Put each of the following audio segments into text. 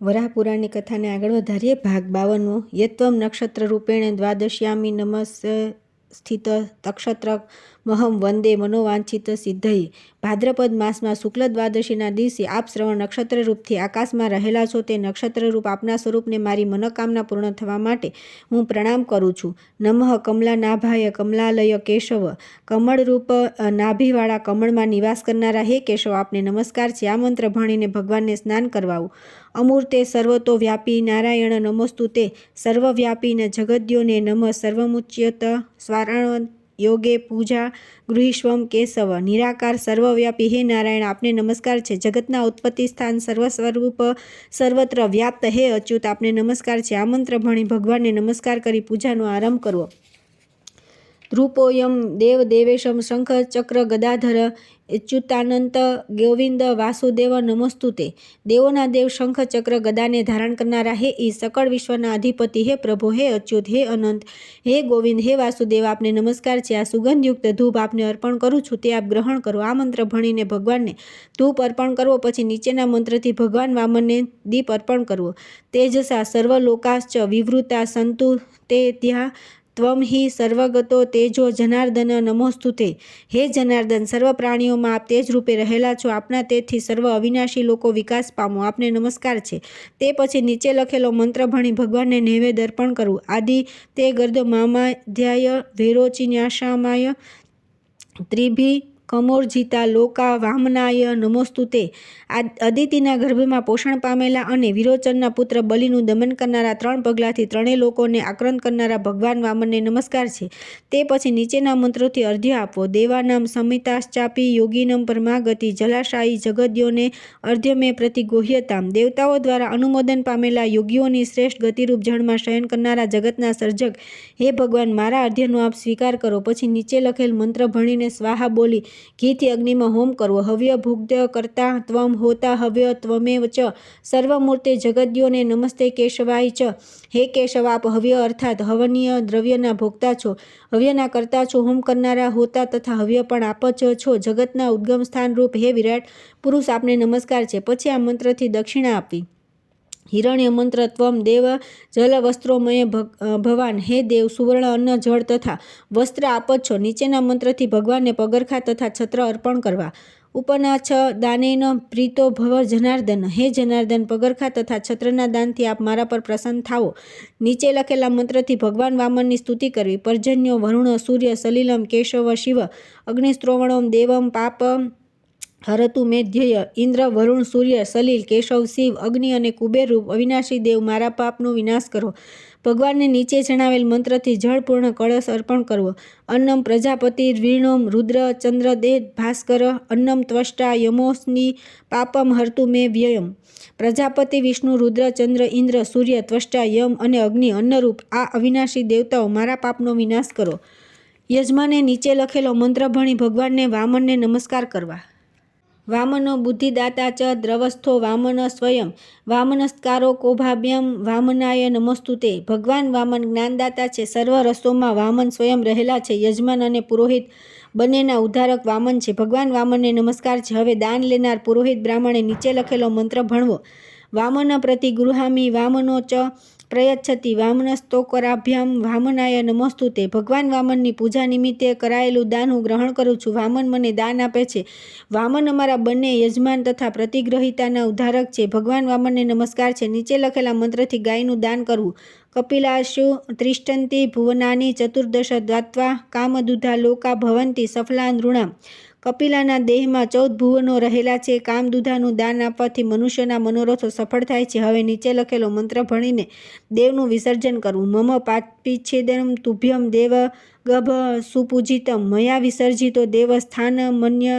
વરાહપુરાણની કથાને આગળ વધારીએ. ભાગ 52. યત્વમ નક્ષત્ર રૂપેણ દ્વાદશ્યામી નમસ સ્થિત તક્ષત્ર મહમ વંદે મનોવાંછિત સિદ્ધયે. ભાદ્રપદ માસમાં શુક્લ દ્વાદશીના દિવસે આપ શ્રવણ નક્ષત્ર રૂપથી આકાશમાં રહેલા છો. તે નક્ષત્ર રૂપ આપના સ્વરૂપને મારી મનોકામના પૂર્ણ થવા માટે હું પ્રણામ કરું છું. નમઃ કમલા નાભાય કમલાલય કેશવ. કમળરૂપ નાભીવાળા કમળમાં નિવાસ કરનારા હે કેશવ, આપને નમસ્કાર છે. આ મંત્ર ભણીને ભગવાનને સ્નાન કરવાવું. અમૂર્તે સર્વતો વ્યાપી નારાયણ નમોસ્તુ તે. સર્વવ્યાપી ને જગદ્યોને નમઃ. સર્વમુચ્યત સ્વારાણ યોગે પૂજા ગૃહીષ્વમ કેશવ. નિરાકાર સર્વવ્યાપી હે નારાયણ, આપને નમસ્કાર છે. જગતના ઉત્પત્તિ સ્થાન સર્વ સ્વરૂપ સર્વત્ર વ્યાપ્ત હે અચ્યુત, આપને નમસ્કાર છે. આ મંત્ર ભણી ભગવાનને નમસ્કાર કરી પૂજાનો આરંભ કરવો. રૂપોયમ દેવ દેવેશમ શંખ ચક્ર ગદાધર અચ્યુતાનંત ગોવિંદ વાસુદેવ નમોસ્તુતે. દેવોના દેવ શંખ ચક્ર ગદાને ધારણ કરનારા હે ઈ, સકળ વિશ્વના અધિપતિ હે પ્રભુ, હે અચ્યુત, હે અનંત, હે ગોવિંદ, હે વાસુદેવ, આપને નમસ્કાર છે. આ સુગંધયુક્ત ધૂપ આપને અર્પણ કરું છું, તે આપ ગ્રહણ કરો. આ મંત્ર ભણીને ભગવાનને ધૂપ અર્પણ કરવો. પછી નીચેના મંત્રથી ભગવાન વામનને દીપ અર્પણ કરવો. તેજસા સર્વલોકાશ્ચ વિવૃતા સંતુ તે ત્યાં ત્વમ હિ સર્વગતો તેજો જનાર્દન નમોસ્તુતે. હે જનાર્દન, સર્વ પ્રાણીઓમાં આપ તેજ રૂપે રહેલા છો. આપના તેજથી સર્વ અવિનાશી લોકો વિકાસ પામો, આપને નમસ્કાર છે. તે પછી નીચે લખેલો મંત્ર ભણી ભગવાનને નૈવેદ્ય અર્પણ કરવું. આદિ તે ગર્દ મામાધ્યાય વેરોચિન્યાસામાય ત્રિભી કમોર્જિતા લોકા વામનાય નમોસ્તુતે. અદિતિના ગર્ભમાં પોષણ પામેલા અને વિરોચનના પુત્ર બલિનું દમન કરનારા, 3 પગલાથી ત્રણેય લોકોને આક્રાંત કરનારા ભગવાન વામનને નમસ્કાર છે. તે પછી નીચેના મંત્રોથી અર્ધ્ય આપવો. દેવાનામ સમિતાશ્ચાપી યોગીનમ પરમાગતિ જલાશાયી જગદ્યોને અર્ધ્યમે પ્રતિગોહ્યતામ. દેવતાઓ દ્વારા અનુમોદન પામેલા યોગીઓની શ્રેષ્ઠ ગતિરૂપ જળમાં શયન કરનારા જગતના સર્જક હે ભગવાન, મારા અર્ધ્યનો આપ સ્વીકાર કરો. પછી નીચે લખેલ મંત્ર ભણીને સ્વાહા બોલી ઘીથી અગ્નિમાં હોમ કરવો. હવ્ય ભુગ્ધ કરતા ત્વમ હોતા હવ્ય ત્વમેવ ચ. સર્વમૂર્તે જગદ્યોને નમસ્તે કેશવાય ચ. હે કેશવ, આપ હવ્ય અર્થાત હવનીય દ્રવ્યના ભોગતા છો, હવ્યના કરતા છો, હોમ કરનારા હોતા તથા હવ્ય પણ આપ જ છો. જગતના ઉદ્ગમ સ્થાન રૂપ હે વિરાટ પુરુષ, આપને નમસ્કાર છે. પછી આ મંત્રથી દક્ષિણા આપવી. હિરણ્ય મંત્ર ત્વમ દેવ જલ વસ્ત્રોમય ભવાન. હે દેવ, સુવર્ણ અન્ન જળ તથા વસ્ત્ર આપ જ છો. નીચેના મંત્રથી ભગવાનને પગરખા તથા છત્ર અર્પણ કરવા. ઉપનાછ દાનેન પ્રીતો ભવ જનાર્દન. હે જનાર્દન, પગરખા તથા છત્રના દાનથી આપ મારા પર પ્રસન્ન થાવો. નીચે લખેલા મંત્રથી ભગવાન વામનની સ્તુતિ કરવી. પર્જન્યો વરુણ સૂર્ય સલિલમ કેશવ શિવ અગ્નિસ્ત્રોવણોમ દેવમ પાપ હરતુ મેધ્યય. ઇન્દ્ર, વરુણ, સૂર્ય, સલિલ, કેશવ, શિવ, અગ્નિ અને કુબેર રૂપ અવિનાશી દેવ, મારા પાપનો વિનાશ કરો. ભગવાનને નીચે જણાવેલ મંત્રથી જળપૂર્ણ કળશ અર્પણ કરવો. અન્નમ પ્રજાપતિર્વીણોમ રુદ્ર ચંદ્રદેહ ભાસ્કર અન્નમ ત્વષ્ટા યમોસ્મિ પાપમ હર્તુ મે વ્યયમ. પ્રજાપતિ વિષ્ણુ, રુદ્ર, ચંદ્ર, ઇન્દ્ર, સૂર્ય, ત્વષ્ટા, યમ અને અગ્નિ અન્નરૂપ આ અવિનાશી દેવતાઓ, મારા પાપનો વિનાશ કરો. યજમાને નીચે લખેલો મંત્ર ભણી ભગવાનને વામનને નમસ્કાર કરવા. વામનો બુદ્ધિદાતા ચ દ્રવસ્થો વામન સ્વયં. વામનસ્કારો કોભાભ્યમ વામનાય નમોસ્તુતે. ભગવાન વામન જ્ઞાનદાતા છે. સર્વ રસોમાં વામન સ્વયં રહેલા છે. યજમાન અને પુરોહિત બંનેના ઉદ્ધારક વામન છે. ભગવાન વામનને નમસ્કાર છે. હવે દાન લેનાર પુરોહિત બ્રાહ્મણે નીચે લખેલો મંત્ર ભણવો. વામન પ્રતિ ગૃહામી વામનો ચ પ્રયચ્છતિ વામનસ્તોકરાભ્યામ વામનાય નમોસ્તુતે. ભગવાન વામનની પૂજા નિમિત્તે કરાયેલું દાન હું ગ્રહણ કરું છું. વામન મને દાન આપે છે. વામન અમારા બંને યજમાન તથા પ્રતિગ્રહિતાના ઉદ્ધારક છે. ભગવાન વામનને નમસ્કાર છે. નીચે લખેલા મંત્રથી ગાયનું દાન કરવું. કપિલાશુ ત્રિષ્ઠન્તિ ભુવનાની ચતુર્દશ દ્વાત્વા કામદુધા લોકા ભવંતી સફલા નૃણામ. કપિલાના દેહમાં 14 ભુવનો રહેલા છે. કામદુધાનું દાન આપવાથી મનુષ્યના મનોરથો સફળ થાય છે. હવે નીચે લખેલો મંત્ર ભણીને દેવનું વિસર્જન કરવું. મમ પાપિચ્છેદમ તુભ્યમ દેવ ગભ સુપૂજિતમ મયા વિસર્જિતો દેવ સ્થાન મન્ય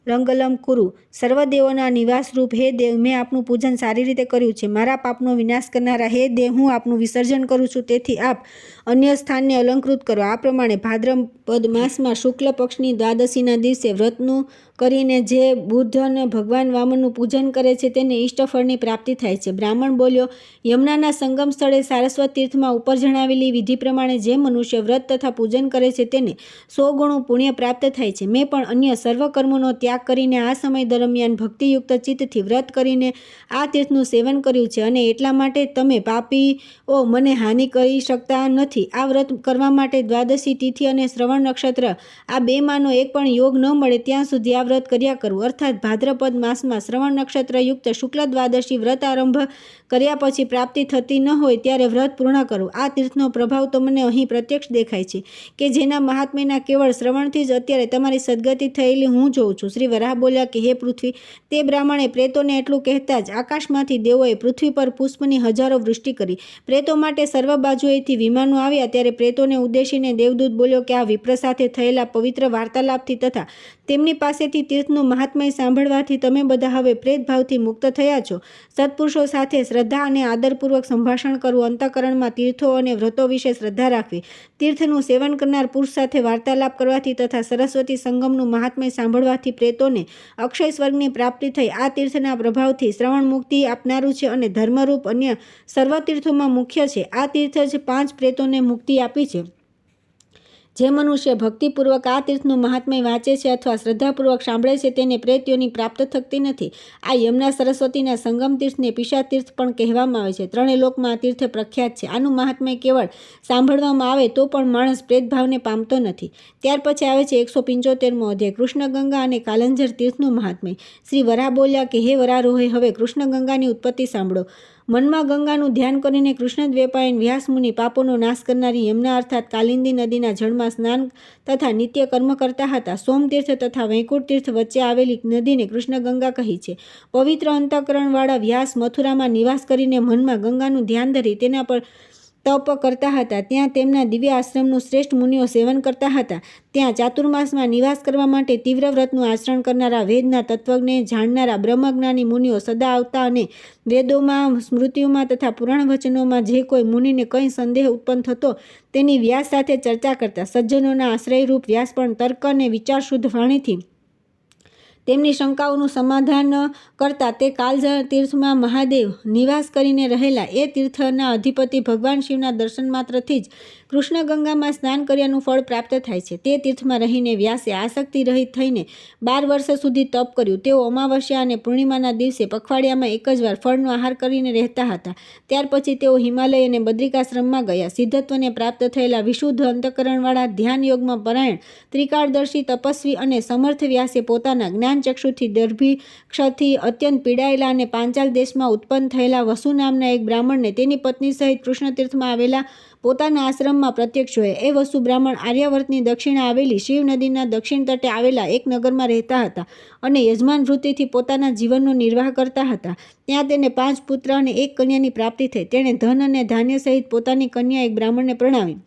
લંગલમ કુરુ. સર્વદેવોના નિવાસરૂપ હે દેવ, મેં આપનું પૂજન સારી રીતે કર્યું છે. મારા પાપનો વિનાશ કરનારા હે દેવ, હું આપનું વિસર્જન કરું છું. તેથી આપ અન્ય સ્થાનને અલંકૃત કરો. આ પ્રમાણે ભાદ્રપદ માસમાં શુક્લ પક્ષની દ્વાદશીના દિવસે વ્રતનું કરીને જે બુદ્ધ અને ભગવાન વામનનું પૂજન કરે છે તેને ઇષ્ટફળની પ્રાપ્તિ થાય છે. બ્રાહ્મણ બોલ્યો, યમુનાના સંગમ સ્થળે સારસ્વત તીર્થમાં ઉપર જણાવેલી વિધિ પ્રમાણે જે મનુષ્ય વ્રત તથા પૂજન કરે છે તેને 100 ગણું પુણ્ય પ્રાપ્ત થાય છે. મેં પણ અન્ય સર્વ કર્મોનો ત્યાગ કરીને આ સમય દરમિયાન ભક્તિયુક્ત ચિત્તથી વ્રત કરીને આ તીર્થનું સેવન કર્યું છે અને એટલા માટે તમે પાપીઓ મને હાનિ કરી શકતા નથી. આ વ્રત કરવા માટે દ્વાદશી તિથિ અને શ્રવણ નક્ષત્ર આ બેમાંનો એક પણ યોગ ન મળે ત્યાં સુધી આ વ્રત કર્યા કરવું. અર્થાત ભાદ્રપદ માસમાં શ્રવણ નક્ષત્ર યુક્ત શુક્લ દ્વાદશી વ્રત આરંભ કર્યા પછી પ્રાપ્તિ થતી ન હોય ત્યારે વ્રત પૂર્ણ કરવું. આ તીર્થનો પ્રભાવ તમને અહીં પ્રત્યક્ષ દેખાય છે કે જેના મહાત્મ્યના કેવળ શ્રવણથી જ અત્યારે તમારી સદગતિ થયેલી હું જોઉં છું. શ્રી વરાહ બોલ્યા કે હે પૃથ્વી, તે બ્રાહ્મણે પ્રેતોને એટલું કહેતા જ આકાશમાંથી દેવોએ પૃથ્વી પર પુષ્પની હજારો વૃષ્ટિ કરી. પ્રેતો માટે સર્વ બાજુએથી વિમાનો આવ્યા ત્યારે પ્રેતોને ઉદ્દેશીને દેવદૂત બોલ્યો કે આ વિપ્ર સાથે થયેલા પવિત્ર વાર્તાલાપથી તથા તેમની પાસેથી તીર્થનું મહાત્મ્ય સાંભળવાથી તમે બધા હવે પ્રેતભાવથી મુક્ત થયા છો. સત્પુરુષો સાથે શ્રદ્ધા અને આદરપૂર્વક સંભાષણ કરવું, અંતઃકરણમાં તીર્થો અને વ્રતો વિશે શ્રદ્ધા રાખવી, તીર્થનું સેવન કરનાર પુરુષ સાથે વાર્તાલાપ કરવાથી તથા સરસ્વતી સંગમનું મહાત્મ્ય સાંભળવાથી પ્રેતોને અક્ષય સ્વર્ગની પ્રાપ્તિ થઈ. આ તીર્થના પ્રભાવથી શ્રવણ મુક્તિ આપનારું છે અને ધર્મરૂપ અન્ય સર્વ તીર્થોમાં મુખ્ય છે. આ તીર્થ જ 5 પ્રેતોને મુક્તિ આપી છે. જે મનુષ્ય ભક્તિપૂર્વક આ તીર્થનું મહાત્મ્ય વાંચે છે અથવા શ્રદ્ધાપૂર્વક સાંભળે છે તેને પ્રેતયોની પ્રાપ્ત થતી નથી. આ યમુના સરસ્વતીના સંગમ તીર્થને પિશાચ તીર્થ પણ કહેવામાં આવે છે. ત્રણેય લોકમાં આ તીર્થ પ્રખ્યાત છે. આનું મહાત્મ્ય કેવળ સાંભળવામાં આવે તો પણ માણસ પ્રેતભાવને પામતો નથી. ત્યાર પછી આવે છે 175મો અધ્યાય, કૃષ્ણગંગા અને કાલંજર તીર્થનું મહાત્મ્ય. શ્રી વરાહ બોલ્યા કે હે વરારોહે, હવે કૃષ્ણગંગાની ઉત્પત્તિ સાંભળો. મનમાં ગંગાનું ધ્યાન કરીને કૃષ્ણદ્વૈપાયન વ્યાસમુનિ પાપોનો નાશ કરનારી યમુના અર્થાત કાલિંદી નદીના જળમાં સ્નાન તથા નિત્ય કર્મ કરતા હતા. સોમતીર્થ તથા વૈકુંઠ તીર્થ વચ્ચે આવેલી નદીને કૃષ્ણગંગા કહી છે. પવિત્ર અંતઃકરણવાળા વ્યાસ મથુરામાં નિવાસ કરીને મનમાં ગંગાનું ધ્યાન ધરી તેના પર તપ કરતા હતા. ત્યાં તેમના દિવ્ય આશ્રમનું શ્રેષ્ઠ મુનિઓ સેવન કરતા હતા. ત્યાં ચાતુર્માસમાં નિવાસ કરવા માટે તીવ્ર વ્રતનું આચરણ કરનારા વેદના તત્વજ્ઞ જાણનારા બ્રહ્મજ્ઞાની મુનિઓ સદા આવતા અને વેદોમાં, સ્મૃતિઓમાં તથા પુરાણ વચનોમાં જે કોઈ મુનિને કંઈ સંદેહ ઉત્પન્ન થતો તેની વ્યાસ સાથે ચર્ચા કરતા. સજ્જનોના આશ્રયરૂપ વ્યાસ પણ તર્ક અને વિચાર શુદ્ધ વાણીથી તેમની શંકાઓનું સમાધાન કરતા. તે કાલંજર તીર્થમાં મહાદેવ નિવાસ કરીને રહેલા. એ તીર્થના અધિપતિ ભગવાન શિવના દર્શન માત્રથી જ કૃષ્ણગંગામાં સ્નાન કર્યાનું ફળ પ્રાપ્ત થાય છે. તે તીર્થમાં રહીને વ્યાસે આસક્તિ રહિત થઈને 12 વર્ષ સુધી તપ કર્યું. તેઓ અમાવસ્યા અને પૂર્ણિમાના દિવસે પખવાડિયામાં એક જ વાર ફળનો આહાર કરીને રહેતા હતા. ત્યાર પછી તેઓ હિમાલય અને બદ્રિકાશ્રમમાં ગયા. સિદ્ધત્વને પ્રાપ્ત થયેલા વિશુદ્ધ અંતઃકરણવાળા ધ્યાન યોગમાં પરાયણ ત્રિકાળદર્શી તપસ્વી અને સમર્થ વ્યાસે પોતાના જ્ઞાનચક્ષુથી દર્ભિક્ષથી અત્યંત પીડાયેલા અને પાંચાલ દેશમાં ઉત્પન્ન થયેલા વસુ નામના એક બ્રાહ્મણને તેની પત્ની સહિત કૃષ્ણતીર્થમાં આવેલા પોતાના આશ્રમમાં પ્રત્યક્ષ જોયા. એ વસુ બ્રાહ્મણ આર્યાવર્તની દક્ષિણે આવેલી શિવ નદીના દક્ષિણ તટે આવેલા એક નગરમાં રહેતા હતા અને યજમાન વૃત્તિથી પોતાના જીવનનો નિર્વાહ કરતા હતા. ત્યાં તેને 5 પુત્ર અને 1 કન્યાની પ્રાપ્તિ થઈ. તેણે ધન અને ધાન્ય સહિત પોતાની કન્યા એક બ્રાહ્મણને પ્રણાવી.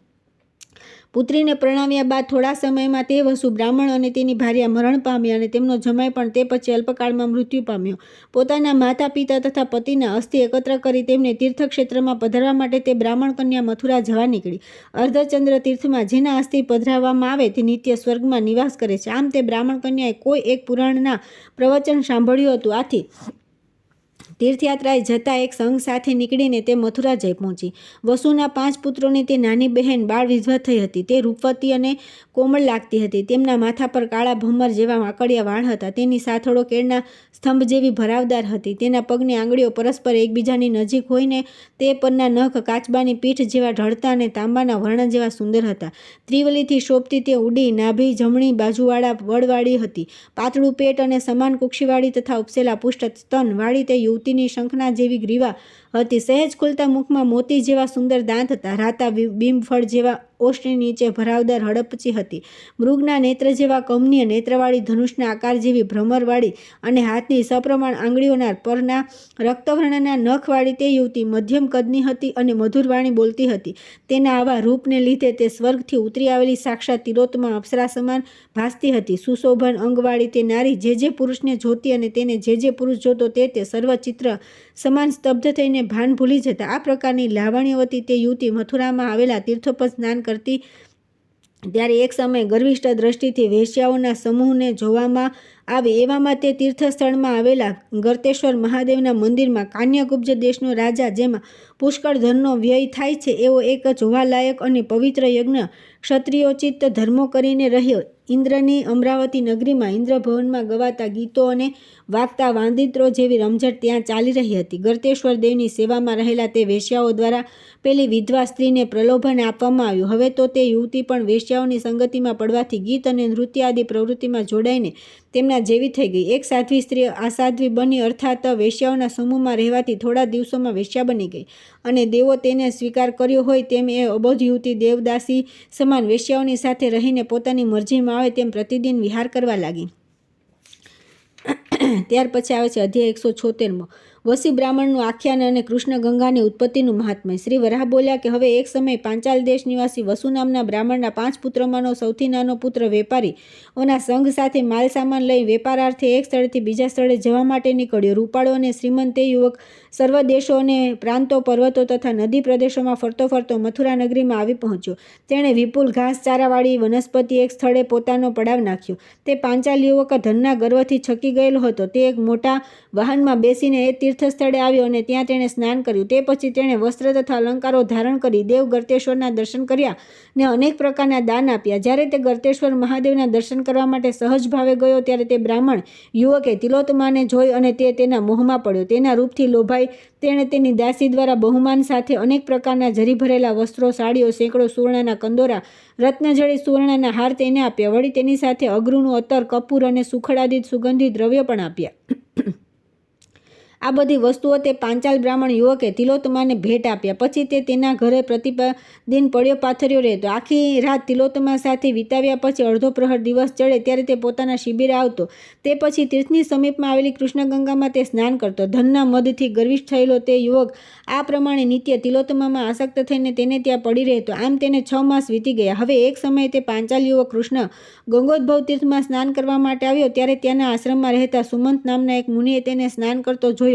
પુત્રીને પ્રણાવ્યા બાદ થોડા સમયમાં તે વસુ બ્રાહ્મણ અને તેની ભાર્યા મરણ પામ્યા અને તેમનો જમાઈ પણ તે પછી અલ્પકાળમાં મૃત્યુ પામ્યો. પોતાના માતા પિતા તથા પતિના અસ્થિ એકત્ર કરી તેમને તીર્થક્ષેત્રમાં પધરાવવા માટે તે બ્રાહ્મણ કન્યા મથુરા જવા નીકળી. અર્ધચંદ્ર તીર્થમાં જેના અસ્થિ પધરાવવામાં આવે તે નિત્ય સ્વર્ગમાં નિવાસ કરે છે. આમ તે બ્રાહ્મણ કન્યાએ કોઈ એક પુરાણના પ્રવચન સાંભળ્યું હતું. આથી તીર્થયાત્રાએ જતા એક સંઘ સાથે નીકળીને તે મથુરા જઈ પહોંચી. વસુના 5 પુત્રોની તે નાની બહેન બાળ વિધવા થઈ હતી. તે રૂપવતી અને કોમળ લાગતી હતી. તેમના માથા પર કાળા ભમર જેવા વાંકડિયા વાળ હતા. તેની સાથળો કેળના સ્તંભ જેવી ભરાવદાર હતી. તેના પગની આંગળીઓ પરસ્પર એકબીજાની નજીક હોઈને તે પરના નખ કાચબાની પીઠ જેવા ઢળતા અને તાંબાના વર્ણ જેવા સુંદર હતા. ત્રિવલીથી શોભતી તે ઉડી નાભી જમણી બાજુવાળા વળવાળી હતી. પાતળું પેટ અને સમાન કુક્ષીવાળી તથા ઉપસેલા પુષ્ટ સ્તન વાળી તે યુવતીની શંખના જેવી ગ્રીવા હતી. સહેજ ખુલતા મુખમાં મોતી જેવા સુંદર દાંત હતા. રાતા બિંબફળ જેવા ઓષ્ઠની નીચે ભરાવદાર હડપચી હતી. મૃગના નેત્ર જેવા કમનીય નેત્રવાળી, ધનુષના આકાર જેવી ભ્રમરવાળી અને હાથની સપ્રમાણ આંગળીઓના પરના રક્તવર્ણના નખવાળી તે યુવતી મધ્યમ કદની હતી અને મધુર વાણી બોલતી હતી. તેના આવા રૂપને લીધે તે સ્વર્ગથી ઉતરી આવેલી સાક્ષાત તિલોત્તમા અપ્સરા સમાન ભાસતી હતી. સુશોભન અંગવાળી તે નારી જે પુરુષને જોતી અને તેને જે પુરુષ જોતો તે સર્વ ચિત્ર સમાન સ્તબ્ધ થઈને ભાન ભૂલી જતા. આ પ્રકારની લાવણ્યવતી તે યુવતી મથુરામાં આવેલા તીર્થો પર સ્નાન કરતી ત્યારે એક સમયે ગર્વિષ્ઠ દ્રષ્ટિથી વેશ્યાઓના સમૂહને જોવામાં આવે. એવામાં તે તીર્થસ્થળમાં આવેલા ગર્તેશ્વર મહાદેવના મંદિરમાં કાન્યકુબ્જ દેશનો રાજા, જેમાં પુષ્કળ ધનનો વ્યય થાય છે, એવો એક જોવાલાયક અને પવિત્ર યજ્ઞ ક્ષત્રિયોચિત ધર્મો કરીને રહ્યો. ઇન્દ્રની અમરાવતી નગરીમાં ઇન્દ્રભવનમાં ગવાતા ગીતો અને વાગતા વાંદિત્રો જેવી રમઝટ ત્યાં ચાલી રહી હતી. ગર્તેશ્વર દેવની સેવામાં રહેલા તે વેશ્યાઓ દ્વારા પેલી વિધવા સ્ત્રીને પ્રલોભન આપવામાં આવ્યું. હવે તો તે યુવતી પણ વેશ્યાઓની સંગતિમાં પડવાથી ગીત અને નૃત્ય આદિ પ્રવૃત્તિમાં જોડાઈને તેમના જેવી થઈ ગઈ. એક સાધ્વી સ્ત્રી અસાધ્વી બની, અર્થાત વેશ્યાઓના સમૂહમાં રહેવાથી થોડા દિવસોમાં વેશ્યા બની ગઈ, અને દેવો તેને સ્વીકાર કર્યો હોય તેમ એ અબોધ યુવતી દેવદાસી સમાન વેશ્યાઓની સાથે રહીને પોતાની મરજીમાં આવે તેમ પ્રતિદિન વિહાર કરવા લાગી. ત્યાર પછી આવે છે અધ્યાય 176. વસી બ્રાહ્મણનું આખ્યાન અને કૃષ્ણ ગંગાની ઉત્પત્તિનું મહાત્મ્ય. શ્રી વરાહ બોલ્યા કે હવે એક સમય પાંચાલ દેશ નિવાસી વસુ નામના બ્રાહ્મણના 5 પુત્રમાંનો સૌથી નાનો પુત્ર વેપારીઓના સંઘ સાથે માલ સામાન લઈ વેપારાર્થે એક સ્થળેથી બીજા સ્થળે જવા માટે નીકળ્યો. રૂપાળો અને શ્રીમંત તે યુવક સર્વ દેશો અને પ્રાંતો, પર્વતો તથા નદી પ્રદેશોમાં ફરતો ફરતો મથુરા નગરીમાં આવી પહોંચ્યો. તેણે વિપુલ ઘાસચારાવાળી વનસ્પતિ એક સ્થળે પોતાનો પડાવ નાખ્યો. તે પાંચાલ યુવક ધનના ગર્વથી છકી ગયેલો હતો. તે એક મોટા વાહનમાં બેસીને એ તીર્થ સ્થળે આવ્યો અને ત્યાં તેણે સ્નાન કર્યું. તે પછી તેણે વસ્ત્ર તથા અલંકારો ધારણ કરી દેવ ગર્તેશ્વરના દર્શન કર્યા ને અનેક પ્રકારના દાન આપ્યા. જ્યારે તે ગર્તેશ્વર મહાદેવના દર્શન કરવા માટે સહજ ભાવે ગયો ત્યારે તે બ્રાહ્મણ યુવકે તિલોત્તમાને જોઈ અને તે તેના મોહમાં પડ્યો. તેના રૂપથી લોભાઈ તેણે તેની દાસી દ્વારા બહુમાન સાથે અનેક પ્રકારના જરી ભરેલા વસ્ત્રો, સાડીઓ, સેંકડો સુવર્ણના કંદોરા, રત્નજડિત સુવર્ણના હાર તેને આપ્યા. વળી તેની સાથે અગરુનું અત્તર, કપૂર અને સુખડાદિત સુગંધિત દ્રવ્યો પણ આપ્યા. આ બધી વસ્તુઓ તે પાંચાલ બ્રાહ્મણ યુવકે તિલોત્તમાને ભેટ આપ્યા. પછી તે તેના ઘરે પ્રતિદિન પડ્યો પાથર્યો રહેતો. આખી રાત તિલોત્તમા સાથે વિતાવ્યા પછી અડધો પ્રહર દિવસ ચડે ત્યારે તે પોતાના શિબિરે આવતો. તે પછી તીર્થની સમીપમાં આવેલી કૃષ્ણગંગામાં તે સ્નાન કરતો. ધનના મદથી ગર્વિષ્ઠ થયેલો તે યુવક આ પ્રમાણે નિત્ય તિલોત્તમામાં આસક્ત થઈને તેને ત્યાં પડી રહેતો. આમ તેને 6 માસ વીતી ગયા. હવે એક સમયે તે પાંચાલ યુવક કૃષ્ણ ગંગોદ્ભવ તીર્થમાં સ્નાન કરવા માટે આવ્યો. ત્યારે ત્યાંના આશ્રમમાં રહેતા સુમંત નામના એક મુનિએ તેને સ્નાન કરતો જોયો.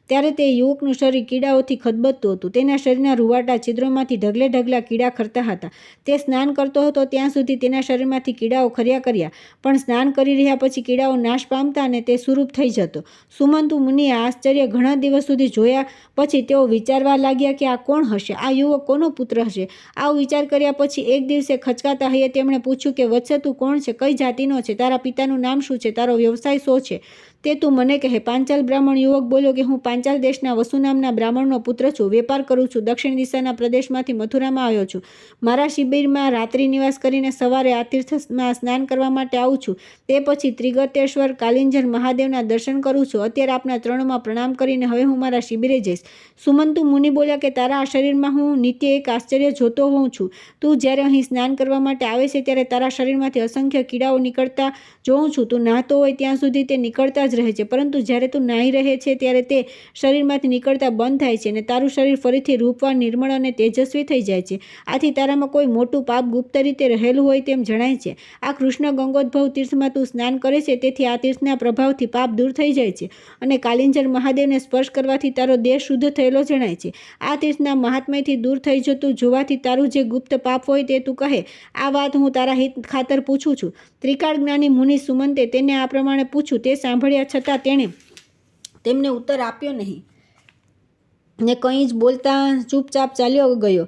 ત્યારે તે યુવકનું શરીર કીડાઓથી ખદબદતું હતું. તેના શરીરના રૂવાટા છિદ્રોમાંથી ઢગલે ઢગલા કીડા ખરતા હતા. તે સ્નાન કરતો હતો ત્યાં સુધી તેના શરીરમાંથી કીડાઓ ખર્યા કર્યા, પણ સ્નાન કરી રહ્યા પછી કીડાઓ નાશ પામતા અને તે સુરૂપ થઈ જતો. સુમંતુ મુનિએ આશ્ચર્ય ઘણા દિવસ સુધી જોયા. પછી તેઓ વિચારવા લાગ્યા કે આ કોણ હશે? આ યુવક કોનો પુત્ર હશે? આવો વિચાર કર્યા પછી એક દિવસે ખચકાતા હૈયે તેમણે પૂછ્યું કે વત્સ, તું કોણ છે? કઈ જાતિનો છે? તારા પિતાનું નામ શું છે? તારો વ્યવસાય શો છે? તે તું મને કહે. પાંચાલ બ્રાહ્મણ યુવક બોલ્યો કે હું પાંચાલ દેશના વસુ નામના બ્રાહ્મણનો પુત્ર છું. વેપાર કરું છું. દક્ષિણ દિશાના પ્રદેશમાંથી મથુરામાં આવ્યો છું. મારા શિબિરમાં રાત્રિ નિવાસ કરીને સવારે આ તીર્થમાં સ્નાન કરવા માટે આવું છું. તે પછી ત્રિગર્તેશ્વર કાલિંજર મહાદેવના દર્શન કરું છું. અત્યારે આપના ચરણોમાં પ્રણામ કરીને હવે હું મારા શિબિરે જઈશ. સુમંતુ મુનિ બોલ્યા કે તારા આ શરીરમાં હું નિત્ય એક આશ્ચર્ય જોતો હોઉં છું. તું જ્યારે અહીં સ્નાન કરવા માટે આવે છે ત્યારે તારા શરીરમાંથી અસંખ્ય કીડાઓ નીકળતા જોઉં છું. તું નાહતો હોય ત્યાં સુધી તે નીકળતા જ રહે છે, પરંતુ જ્યારે તું નાહી રહે છે ત્યારે તે શરીરમાંથી નીકળતા બંધ થાય છે અને તારું શરીર ફરીથી રૂપવાન, નિર્મળ અને તેજસ્વી થઈ જાય છે. આથી તારામાં કોઈ મોટું પાપ ગુપ્ત રીતે રહેલું હોય તેમ જણાય છે. આ કૃષ્ણ ગંગોદ્ભવ તીર્થમાં તું સ્નાન કરે છે, તેથી આ તીર્થના પ્રભાવથી પાપ દૂર થઈ જાય છે અને કાલિંજર મહાદેવને સ્પર્શ કરવાથી તારો દેહ શુદ્ધ થયેલો જણાય છે. આ તીર્થના મહાત્મ્યથી દૂર થઈ જતું જોવાથી તારું જે ગુપ્ત પાપ હોય તે તું કહે. આ વાત હું તારા હિત ખાતર પૂછું છું. ત્રિકાળ જ્ઞાની મુનિ સુમંતે તેને આ પ્રમાણે પૂછ્યું. તે સાંભળ્યા છતાં તેણે તેમને ઉત્તર આપ્યો નહીં ને કંઈ જ બોલતા ચૂપચાપ ચાલ્યો ગયો.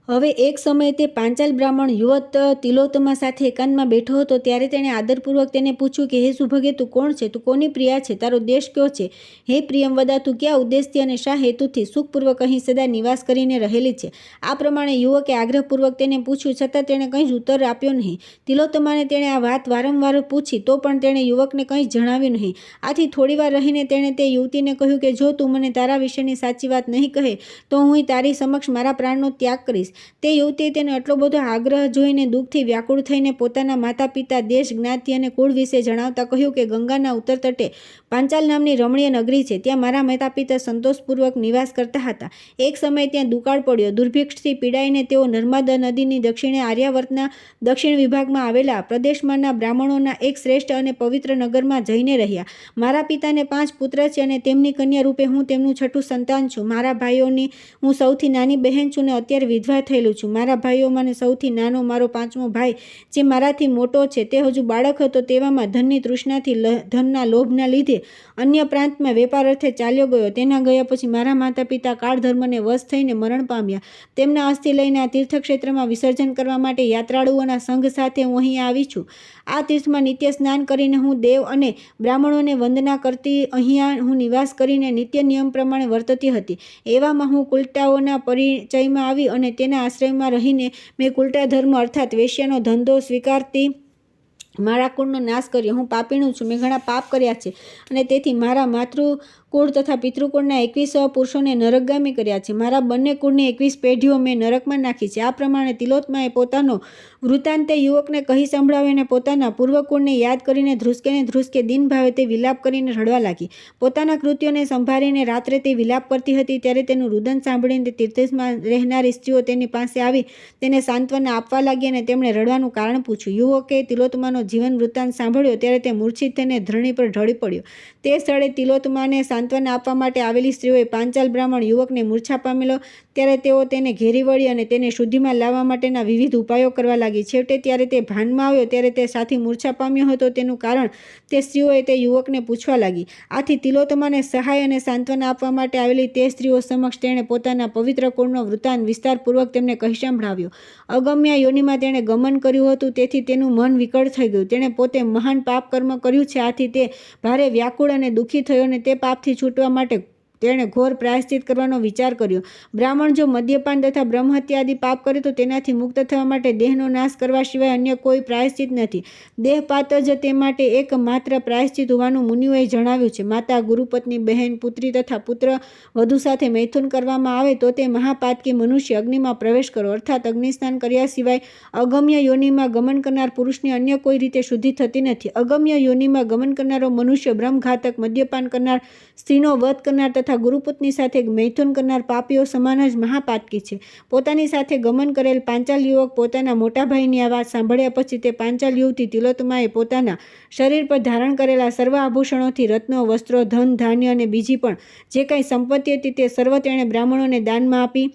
હવે એક સમયે તે પાંચાલ બ્રાહ્મણ યુવત તિલોત્તમા સાથે એકાંતમાં બેઠો હતો. ત્યારે તેણે આદરપૂર્વક તેને પૂછ્યું કે હે સુભગે, તું કોણ છે? તું કોની પ્રિયા છે? તારો દેશ કયો છે? હે પ્રિયમવદા, તું ક્યાં ઉદ્દેશથી અને શા હેતુથી સુખપૂર્વક અહીં સદા નિવાસ કરીને રહેલી છે? આ પ્રમાણે યુવકે આગ્રહપૂર્વક તેને પૂછ્યું, છતાં તેણે કંઈ જ ઉત્તર આપ્યો નહીં. તિલોત્તમાને તેણે આ વાત વારંવાર પૂછી તો પણ તેણે યુવકને કંઈ જ જણાવ્યું નહીં. આથી થોડીવાર રહીને તેણે તે યુવતીને કહ્યું કે જો તું મને તારા વિશેની સાચી વાત નહીં કહે તો હું તારી સમક્ષ મારા પ્રાણનો ત્યાગ કરીશ. તે યુવતીએ તેને આટલો બધો આગ્રહ જોઈને દુઃખથી વ્યાકુળ થઈને પોતાના માતા પિતા, દેશ, જ્ઞાતિ અને કુળ વિશે જણાવતા કહ્યું કે ગંગાના ઉત્તર તટે પાંચાલ નામની રમણીય નગરી છે. ત્યાં મારા માતા પિતા સંતોષપૂર્વક નિવાસ કરતા હતા. એક સમયે ત્યાં દુકાળ પડ્યો. દુર્ભિક્ષથી પીડાઈને તેઓ નર્મદા નદીની દક્ષિણે આર્યાવર્તના દક્ષિણ વિભાગમાં આવેલા પ્રદેશમાંના બ્રાહ્મણોના એક શ્રેષ્ઠ અને પવિત્ર નગરમાં જઈને રહ્યા. મારા પિતાને 5 પુત્ર છે અને તેમની કન્યા રૂપે હું તેમનું છઠ્ઠું સંતાન છું. મારા ભાઈઓની હું સૌથી નાની બહેન છું ને અત્યારે વિધવા થયેલું છું. મારા ભાઈઓમાં સૌથી નાનો મારો 5મો ભાઈ, જે મારાથી મોટો છે, તે હજુ બાળક હતો. તેવામાં ધનની તૃષ્ણાથી, ધનના લોભના લીધે અન્ય પ્રાંતમાં વેપાર અર્થે ચાલ્યો ગયો. તેના ગયા પછી મારા માતા પિતા કાળ ધર્મને વશ થઈને મરણ પામ્યા. તેમના અસ્થિ લઈને આ તીર્થક્ષેત્રમાં વિસર્જન કરવા માટે યાત્રાળુઓના સંઘ સાથે હું અહીં આવી છું. આ તીર્થમાં નિત્ય સ્નાન કરીને હું દેવ અને બ્રાહ્મણોને વંદના કરતી અહીંયા હું નિવાસ કરીને નિત્ય નિયમ પ્રમાણે વર્તતી હતી. એવામાં હું કુલટાઓના પરિચયમાં આવી અને તેના આશ્રયમાં રહીને મેં કુલટા ધર્મ અર્થાત વેશ્યાનો ધંધો સ્વીકારતી મારા કુળનો નાશ કર્યો. હું પાપીણું છું. મેં ઘણા પાપ કર્યા છે અને તેથી મારા માતૃકુળ તથા પિતૃકુળના 21 પુરુષોને નરકગામી કર્યા છે. મારા બંને કુળની 21 પેઢીઓ મેં નરકમાં નાખી છે. આ પ્રમાણે તિલોત્તમાએ પોતાનો વૃત્તાંત તે યુવકને કહી સંભળાવ્યો અને પોતાના પૂર્વકુળને યાદ કરીને ધ્રુસકે દિન ભાવે તે વિલાપ કરીને રડવા લાગી. પોતાના કૃત્યોને સંભાળીને રાત્રે તે વિલાપ કરતી હતી. ત્યારે તેનું રુદન સાંભળીને તીર્થમાં રહેનારી સ્ત્રીઓ તેની પાસે આવી તેને સાંત્વના આપવા લાગી અને તેમણે રડવાનું કારણ પૂછ્યું. યુવકે તિલોત્તમાનો જીવન વૃત્તાંત સાંભળ્યો ત્યારે તે મૂર્છિત થઈને ધરણી પર ઢળી પડ્યો. તે સ્થળે તિલોત્તમાને સાંત્વના આપવા માટે આવેલી સ્ત્રીઓએ પાંચાલ બ્રાહ્મણ યુવકને મૂર્છા પામેલો ત્યારે તેઓ તેને ઘેરી વળી અને તેને શુદ્ધિમાં લાવવા માટેના વિવિધ ઉપાયો કરવા લાગી. છેવટે ત્યારે તે ભાનમાં આવ્યો ત્યારે તે સાથી મૂર્છા પામ્યો હતો. તેનું કારણ તે સ્ત્રીઓએ તે યુવકને પૂછવા લાગી. આથી તિલોત્તમાને સહાય અને સાંત્વના આપવા માટે આવેલી તે સ્ત્રીઓ સમક્ષ તેણે પોતાના પવિત્ર કુળનો વૃત્તાંત વિસ્તારપૂર્વક તેમને કહી સંભળાવ્યો. અગમ્ય યોનિમાં તેણે ગમન કર્યું હતું, તેથી તેનું મન વિકળ થઈ ગયું. તેણે પોતે મહાન પાપ કર્મ કર્યું છે. આથી તે ભારે વ્યાકુળ અને દુઃખી થયો અને તે પાપથી છૂટવા માટે તેણે ઘોર પ્રાયશ્ચિત કરવાનો વિચાર કર્યો. બ્રાહ્મણ જો મદ્યપાન તથા બ્રહ્મહત્યા આદિ પાપ કરે તો તેનાથી મુક્ત થવા માટે દેહનો નાશ કરવા સિવાય અન્ય કોઈ પ્રાયશ્ચિત નથી. દેહપાત જ તે માટે એકમાત્ર પ્રાયશ્ચિત હોવાનું મુનિઓએ જણાવ્યું છે. માતા, ગુરુપત્ની, બહેન, પુત્રી તથા પુત્ર વધુ સાથે મૈથુન કરવામાં આવે તો તે મહાપાતકી મનુષ્ય અગ્નિમાં પ્રવેશ કરો અર્થાત અગ્નિસ્નાન કર્યા સિવાય અગમ્ય યોનિમાં ગમન કરનાર પુરુષની અન્ય કોઈ રીતે શુદ્ધિ થતી નથી. અગમ્ય યોનિમાં ગમન કરનારો મનુષ્ય બ્રહ્મઘાતક, મદ્યપાન કરનાર, સ્ત્રીનો વધ કરનાર તથા ગુરુપત્ની સાથે મૈથુન કરનાર પાપીઓ સમાન જ મહાપાતકી છે. પોતાની સાથે ગમન કરેલ પાંચાલ યુવક પોતાના મોટા ભાઈની આ વાત સાંભળ્યા પછી તે પાંચાલ યુવતી તિલોત્તમાએ પોતાના શરીર પર ધારણ કરેલા સર્વ આભૂષણોથી, રત્નો, વસ્ત્રો, ધન, ધાન્ય અને બીજી પણ જે કંઈ સંપત્તિ હતી તે સર્વ તેણે બ્રાહ્મણોને દાનમાં આપી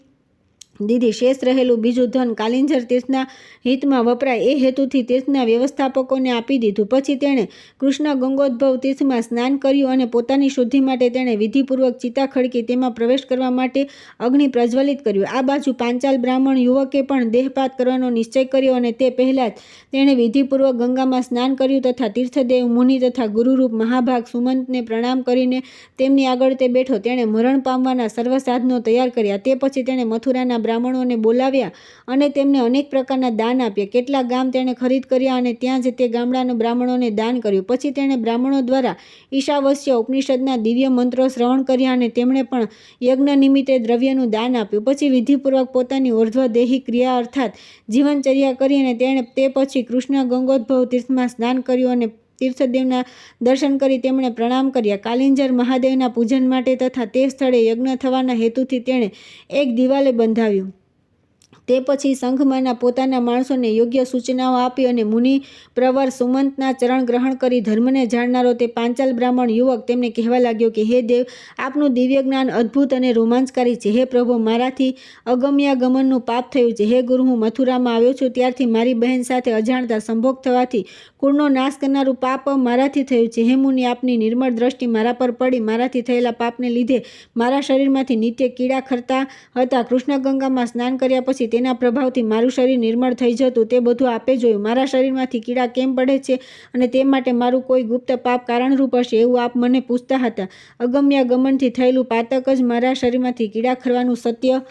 દીધી. શેષ રહેલું બીજું ધન કાલિંજર તીર્થના હિતમાં વપરાય એ હેતુથી તીર્થના વ્યવસ્થાપકોને આપી દીધું. પછી તેણે કૃષ્ણ ગંગોદ્ભવ તીર્થમાં સ્નાન કર્યું અને પોતાની શુદ્ધિ માટે તેણે વિધિપૂર્વક ચિતા ખડકી તેમાં પ્રવેશ કરવા માટે અગ્નિ પ્રજ્વલિત કર્યું. આ બાજુ પાંચાલ બ્રાહ્મણ યુવકે પણ દેહપાત કરવાનો નિશ્ચય કર્યો અને તે પહેલાં જ તેણે વિધિપૂર્વક ગંગામાં સ્નાન કર્યું તથા તીર્થદેવ, મુનિ તથા ગુરુરૂપ મહાભાગ સુમંતને પ્રણામ કરીને તેમની આગળ તે બેઠો. તેણે મરણ પામવાના સર્વ સાધનો તૈયાર કર્યા. તે પછી તેણે મથુરાના બ્રાહ્મણોને બોલાવ્યા અને તેમને અનેક પ્રકારના દાન આપ્યા. કેટલાક ગામ તેણે ખરીદ કર્યા અને ત્યાં જ તે ગામડાના બ્રાહ્મણોને દાન કર્યું. પછી તેણે બ્રાહ્મણો દ્વારા ઈશાવસ્ય ઉપનિષદના દિવ્ય મંત્રો શ્રવણ કર્યા અને તેમણે પણ યજ્ઞ નિમિત્તે દ્રવ્યનું દાન આપ્યું. પછી વિધિપૂર્વક પોતાની ઉર્ધ્વદેહી ક્રિયા અર્થાત જીવનચર્યા કરી અને તેણે તે પછી કૃષ્ણ ગંગોદ્ભવ તીર્થમાં સ્નાન કર્યું અને તીર્થદેવના દર્શન કરી તેમણે પ્રણામ કર્યા. કાલિંજર મહાદેવના પૂજન માટે તથા તે સ્થળે યજ્ઞ થવાના હેતુથી તેણે એક દિવાલે બંધાવ્યું. તે પછી સંઘમાંના પોતાના માણસોને યોગ્ય સૂચનાઓ આપી અને મુનિ પ્રવર સુમંતના ચરણ ગ્રહણ કરી ધર્મને જાણનારો તે પાંચાલ બ્રાહ્મણ યુવક તેમને કહેવા લાગ્યો કે હે દેવ, આપનું દિવ્ય જ્ઞાન અદ્ભુત અને રોમાંચકારી છે. હે પ્રભુ, મારાથી અગમ્યાગમનનું પાપ થયું છે. હે ગુરુ, હું મથુરામાં આવ્યો છું ત્યારથી મારી બહેન સાથે અજાણતા સંભોગ થવાથી કુળનો નાશ કરનારું પાપ મારાથી થયું છે. હે મુનિ, આપની નિર્મળ દ્રષ્ટિ મારા પર પડી. મારાથી થયેલા પાપને લીધે મારા શરીરમાંથી નિત્ય કીડા ખરતા હતા. કૃષ્ણ ગંગામાં સ્નાન કર્યા પછી તેના પ્રભાવથી મારું શરીર નિર્મળ થઈ જતું. તે બધું આપે જોયું. મારા શરીરમાંથી કીડા કેમ પડે છે અને તે માટે મારું કોઈ ગુપ્ત પાપ કારણરૂપ હશે એવું આપ મને પૂછતા હતા. અગમ્યાગમનથી થયેલું પાતક જ મારા શરીરમાંથી કીડા ખરવાનું સત્ય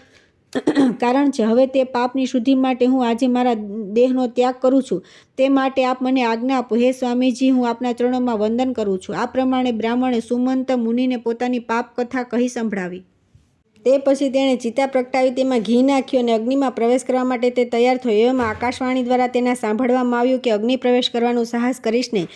કારણ છે. હવે તે પાપની શુદ્ધિ માટે હું આજે મારા દેહનો ત્યાગ કરું છું. તે માટે આપ મને આજ્ઞા આપો. હે સ્વામીજી, હું આપના ચરણોમાં વંદન કરું છું. આ પ્રમાણે બ્રાહ્મણે સુમંત મુનિને પોતાની પાપ કથા કહી સંભળાવી. તે પછી તેણે ચિતા પ્રગટાવી તેમાં ઘી નાખ્યું અને અગ્નિમાં પ્રવેશ કરવા માટે તે તૈયાર થયો. એવામાં આકાશવાણી દ્વારા તેના સાંભળવામાં આવ્યું કે અગ્નિ પ્રવેશ કરવાનું સાહસ કરીશ નહીં.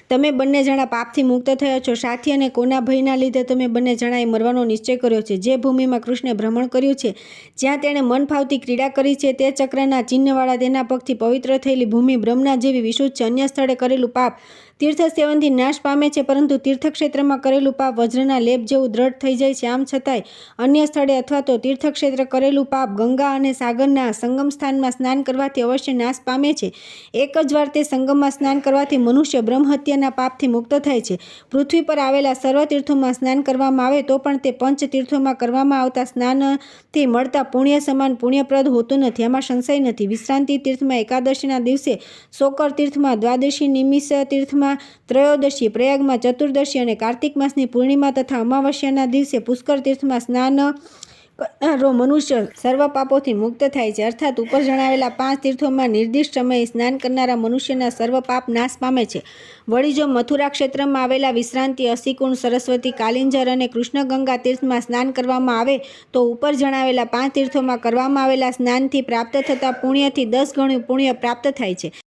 તમે બંને જણા પાપથી મુક્ત થયા છો. સાથી અને કોના ભયના લીધે તમે બંને જણાએ મરવાનો નિશ્ચય કર્યો છે. જે ભૂમિમાં કૃષ્ણે ભ્રમણ કર્યું છે, જ્યાં તેણે મન ફાવતી ક્રીડા કરી છે, તે ચક્રના ચિહ્નવાળા તેના પગથી પવિત્ર થયેલી ભૂમિ બ્રહ્મના જેવી વિશુદ્ધ છે. અન્ય સ્થળે કરેલું પાપ તીર્થ સેવનથી નાશ પામે છે, પરંતુ તીર્થક્ષેત્રમાં કરેલું પાપ વજ્રના લેપ જેવું દ્રઢ થઈ જાય છે. આમ છતાંય અન્ય સ્થળે અથવા તો તીર્થક્ષેત્ર કરેલું પાપ ગંગા અને સાગરના સંગમ સ્થાનમાં સ્નાન કરવાથી અવશ્ય નાશ પામે છે. એક જ વાર તે સંગમમાં સ્નાન કરવાથી મનુષ્ય બ્રહ્મહત્યાના પાપથી મુક્ત થાય છે. પૃથ્વી પર આવેલા સર્વ તીર્થોમાં સ્નાન કરવામાં આવે તો પણ તે પંચ તીર્થોમાં કરવામાં આવતા સ્નાનથી મળતા પુણ્ય સમાન પુણ્યપ્રદ હોતું નથી. આમાં સંશય નથી. વિશ્રાંતિ તીર્થમાં એકાદશીના દિવસે, શોકર તીર્થમાં દ્વાદશી, નિમિષ તીર્થમાં ત્રયોદશી, પ્રયાગમાં ચતુર્દશી અને કાર્તિક માસની પૂર્ણિમા તથા અમાવસ્યાના દિવસે પુષ્કર તીર્થમાં સ્નાન કરનારો મનુષ્ય સર્વ પાપોથી મુક્ત થાય છે. અર્થાત ઉપર જણાવેલા 5 તીર્થોમાં નિર્દિષ્ટ સમયે સ્નાન કરનારા મનુષ્યના સર્વ પાપ નાશ પામે છે. વળી જો મથુરા ક્ષેત્રમાં આવેલા વિશ્રાંતિ, અસીકુંડ, સરસ્વતી, કાલિંજર અને કૃષ્ણગંગા તીર્થમાં સ્નાન કરવામાં આવે તો ઉપર જણાવેલા 5 તીર્થોમાં કરવામાં આવેલા સ્નાનથી પ્રાપ્ત થતા પુણ્યથી 10 ગણું પુણ્ય પ્રાપ્ત થાય છે.